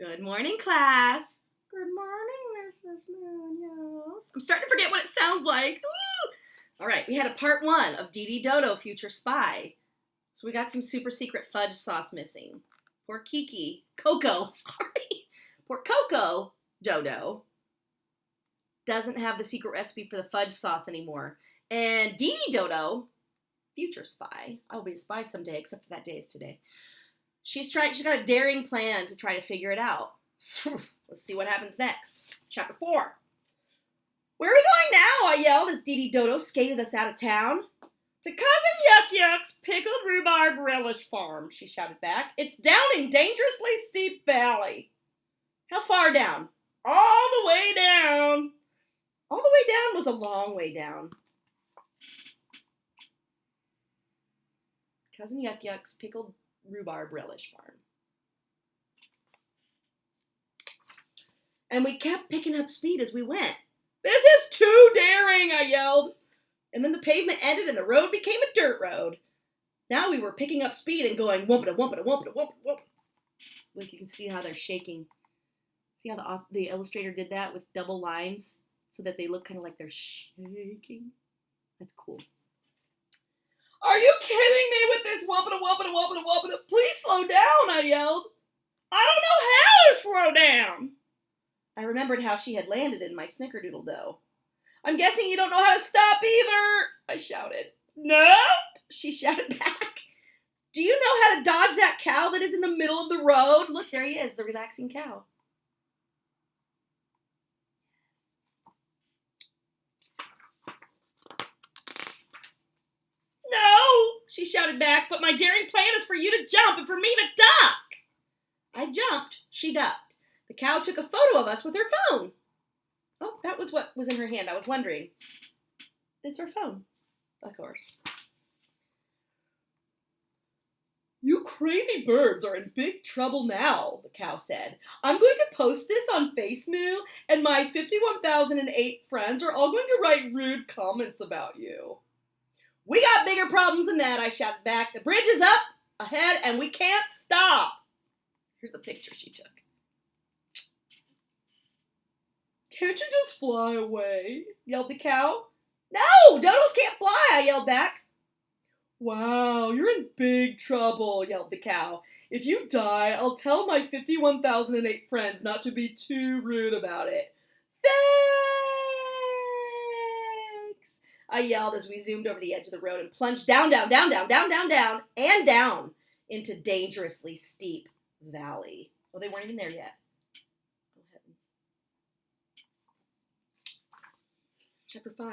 Good morning, class. Good morning, Mrs. Munoz. I'm starting to forget what it sounds like. Woo! All right, we had a part 1 of Dee Dee Dodo, Future Spy. So we got some super secret fudge sauce missing. Poor Coco, sorry. Poor Coco Dodo doesn't have the secret recipe for the fudge sauce anymore. And Dee Dee Dodo, Future Spy, I'll be a spy someday, except for that day is today. She's got a daring plan to try to figure it out. Let's see what happens next. Chapter 4. Where are we going now? I yelled as Dee Dee Dodo skated us out of town. To Cousin Yuck Yuck's pickled rhubarb relish farm, she shouted back. It's down in Dangerously Steep Valley. How far down? All the way down. All the way down was a long way down. Cousin Yuck Yuck's pickled rhubarb relish farm. And we kept picking up speed as we went. This is too daring, I yelled. And then the pavement ended and the road became a dirt road. Now we were picking up speed and going wumpita, wumpita, wumpita, wumpita, wumpita. Look, you can see how they're shaking. See how the illustrator did that with double lines so that they look kind of like they're shaking? That's cool. Are you kidding me with this wumpita, wumpita, wumpita, wumpita? Please slow down, I yelled. I don't know how to slow down. I remembered how she had landed in my snickerdoodle dough. I'm guessing you don't know how to stop either, I shouted. Nope, she shouted back. Do you know how to dodge that cow that is in the middle of the road? Look, there he is, the relaxing cow. No, she shouted back, but my daring plan is for you to jump and for me to duck. I jumped, she ducked. The cow took a photo of us with her phone. Oh, that was what was in her hand. I was wondering. It's her phone, of course. You crazy birds are in big trouble now, the cow said. I'm going to post this on FaceMoo, and my 51,008 friends are all going to write rude comments about you. We got bigger problems than that, I shouted back. The bridge is up ahead, and we can't stop. Here's the picture she took. Can't you just fly away? Yelled the cow. No, dodos can't fly, I yelled back. Wow, you're in big trouble, yelled the cow. If you die, I'll tell my 51,008 friends not to be too rude about it. Thanks, I yelled as we zoomed over the edge of the road and plunged down, down, down, down, down, down, down, and down into Dangerously Steep Valley. Well, they weren't even there yet. Chapter 5.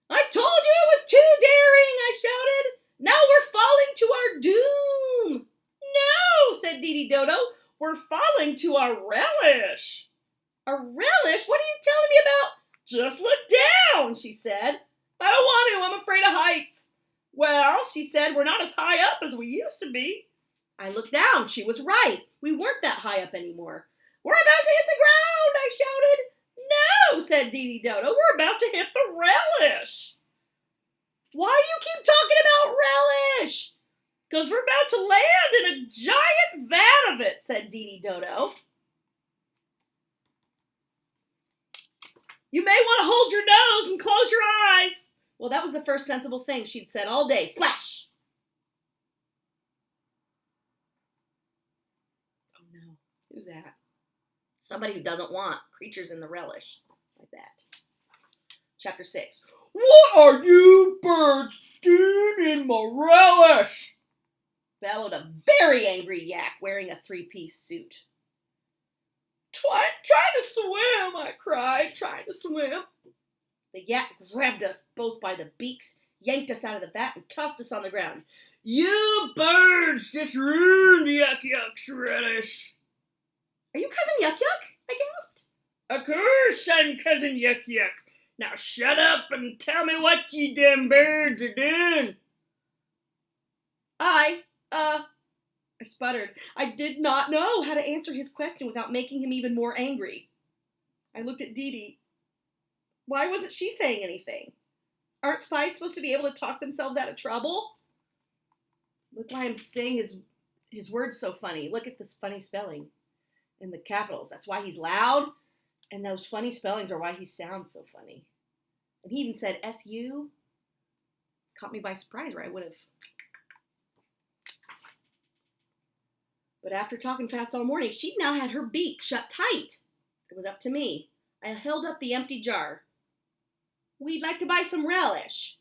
I told you it was too daring, I shouted. Now we're falling to our doom. No, said Dee Dee Dodo. We're falling to our relish. A relish? What are you telling me about? Just look down, she said. I don't want to. I'm afraid of heights. Well, she said, we're not as high up as we used to be. I looked down. She was right. We weren't that high up anymore. We're about to hit the ground, I shouted. No, said Dee Dee Dodo, we're about to hit the relish. Why do you keep talking about relish? Because we're about to land in a giant vat of it, said Dee Dee Dodo. You may want to hold your nose and close your eyes. Well, that was the first sensible thing she'd said all day. Splash! Oh no, who's that? Somebody who doesn't want creatures in the relish. I bet. Chapter 6. What are you birds doing in my relish? Bellowed a very angry yak wearing a 3-piece suit. Trying to swim, I cried, trying to swim. The yak grabbed us both by the beaks, yanked us out of the vat, and tossed us on the ground. You birds just ruined Yuck Yuck's relish. Are you Cousin Yuck Yuck? I gasped. Of course I'm Cousin Yuck Yuck. Now shut up and tell me what you damn birds are doing. I sputtered. I did not know how to answer his question without making him even more angry. I looked at Dee Dee. Why wasn't she saying anything? Aren't spies supposed to be able to talk themselves out of trouble? Look why I'm saying his words so funny. Look at this funny spelling. in the capitals. That's why he's loud. And those funny spellings are why he sounds so funny. And he even said S-U. Caught me by surprise, or I would have. But after talking fast all morning, she now had her beak shut tight. It was up to me. I held up the empty jar. We'd like to buy some relish.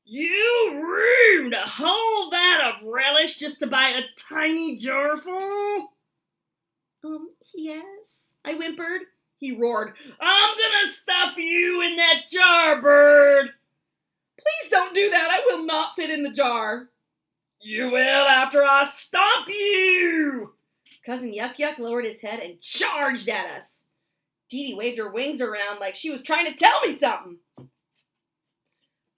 You rude! A whole vat of relish just to buy a tiny jar full? Yes, I whimpered. He roared, I'm gonna stuff you in that jar, bird! Please don't do that. I will not fit in the jar. You will after I stomp you! Cousin Yuck Yuck lowered his head and charged at us. Dee Dee waved her wings around like she was trying to tell me something.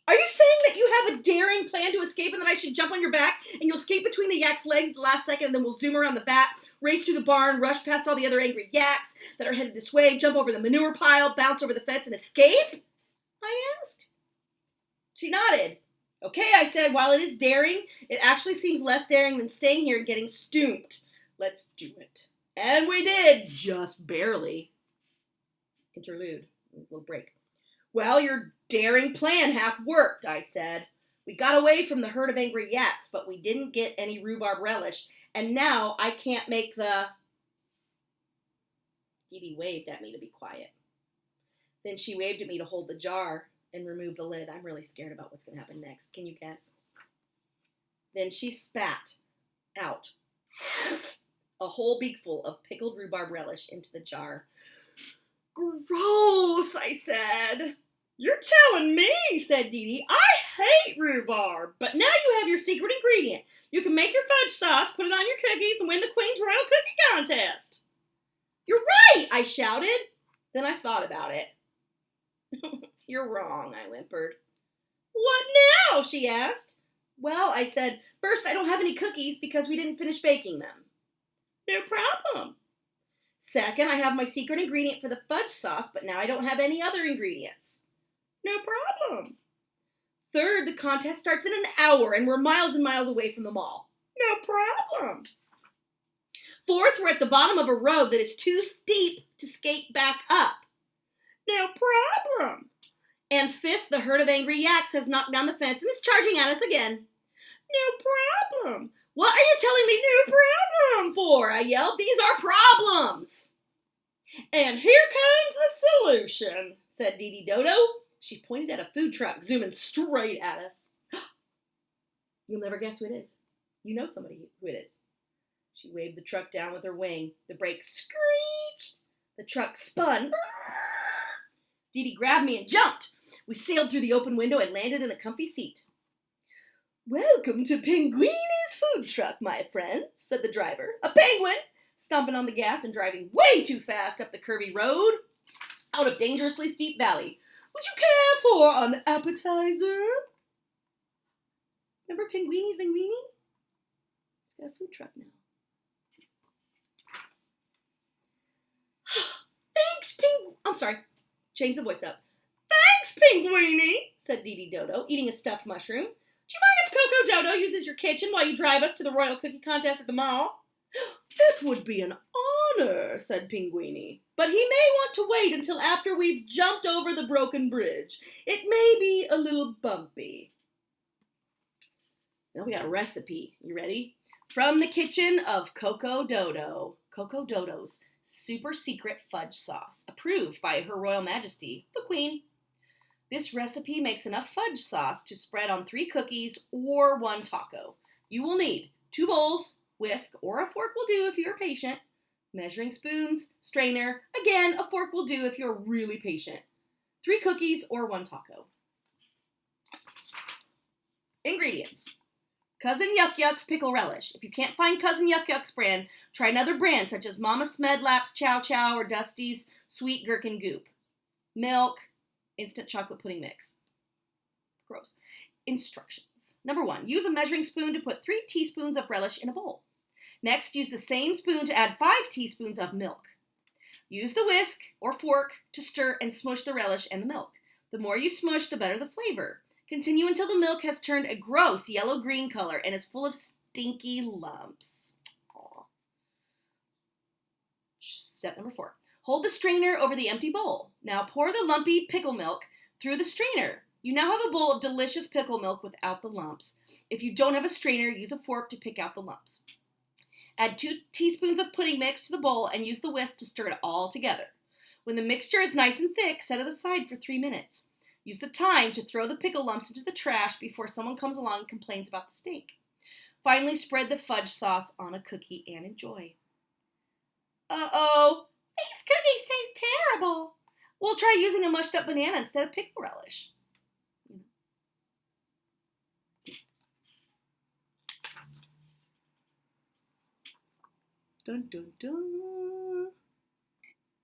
Are you saying that you have a daring plan to escape and that I should jump on your back and you'll skate between the yak's legs at the last second and then we'll zoom around the vat, race through the barn, rush past all the other angry yaks that are headed this way, jump over the manure pile, bounce over the fence, and escape? I asked. She nodded. Okay, I said, while it is daring, it actually seems less daring than staying here and getting stooped. Let's do it. And we did, just barely. Interlude. A little break. Well, your daring plan half worked, I said. We got away from the herd of angry yaks, but we didn't get any rhubarb relish, and now I can't make the... Dee Dee waved at me to be quiet. Then she waved at me to hold the jar and remove the lid. I'm really scared about what's going to happen next. Can you guess? Then she spat out a whole beakful of pickled rhubarb relish into the jar. Gross, I said. You're telling me, said Dee Dee. I hate rhubarb, but now you have your secret ingredient. You can make your fudge sauce, put it on your cookies, and win the Queen's Royal Cookie Contest. You're right, I shouted. Then I thought about it. You're wrong, I whimpered. What now? She asked. Well, I said, first, I don't have any cookies because we didn't finish baking them. No problem. Second, I have my secret ingredient for the fudge sauce, but now I don't have any other ingredients. No problem. Third, the contest starts in an hour and we're miles and miles away from the mall. No problem. Fourth, we're at the bottom of a road that is too steep to skate back up. No problem. And fifth, the herd of angry yaks has knocked down the fence and is charging at us again. No problem. What are you telling me no problem for? I yelled. These are problems. And here comes the solution, said Dee Dee Dodo. She pointed at a food truck, zooming straight at us. You'll never guess who it is. You know somebody who it is. She waved the truck down with her wing. The brakes screeched. The truck spun. Dee Dee grabbed me and jumped. We sailed through the open window and landed in a comfy seat. Welcome to Pinguini's food truck, my friend, said the driver. A penguin, stomping on the gas and driving way too fast up the curvy road out of dangerously steep valley. Would you care for an appetizer? Remember Pinguini's Linguini? He's got a food truck now. Thanks, I'm sorry. Change the voice up. Thanks, Pinguini, said Dee Dee Dodo, eating a stuffed mushroom. Do you mind if Coco Dodo uses your kitchen while you drive us to the Royal Cookie Contest at the mall? That would be an honor, said Pinguini. But he may want to wait until after we've jumped over the broken bridge. It may be a little bumpy. Now we got a recipe. You ready? From the kitchen of Coco Dodo. Coco Dodo's super secret fudge sauce, approved by Her Royal Majesty, the Queen. This recipe makes enough fudge sauce to spread on 3 cookies or 1 taco. You will need 2 bowls, whisk, or a fork will do if you're patient, measuring spoons, strainer, again, a fork will do if you're really patient, 3 cookies or 1 taco. Ingredients. Cousin Yuck Yuck's pickle relish. If you can't find Cousin Yuck Yuck's brand, try another brand such as Mama Smedlap's Chow Chow or Dusty's Sweet Gherkin Goop. Milk, instant chocolate pudding mix. Gross. Instructions. Number 1, use a measuring spoon to put 3 teaspoons of relish in a bowl. Next, use the same spoon to add 5 teaspoons of milk. Use the whisk or fork to stir and smush the relish and the milk. The more you smush, the better the flavor. Continue until the milk has turned a gross yellow-green color and is full of stinky lumps. Aww. Step number 4. Hold the strainer over the empty bowl. Now pour the lumpy pickle milk through the strainer. You now have a bowl of delicious pickle milk without the lumps. If you don't have a strainer, use a fork to pick out the lumps. Add 2 teaspoons of pudding mix to the bowl and use the whisk to stir it all together. When the mixture is nice and thick, set it aside for 3 minutes. Use the time to throw the pickle lumps into the trash before someone comes along and complains about the steak. Finally, spread the fudge sauce on a cookie and enjoy. Uh-oh, these cookies taste terrible. We'll try using a mushed up banana instead of pickle relish. Dun, dun, dun.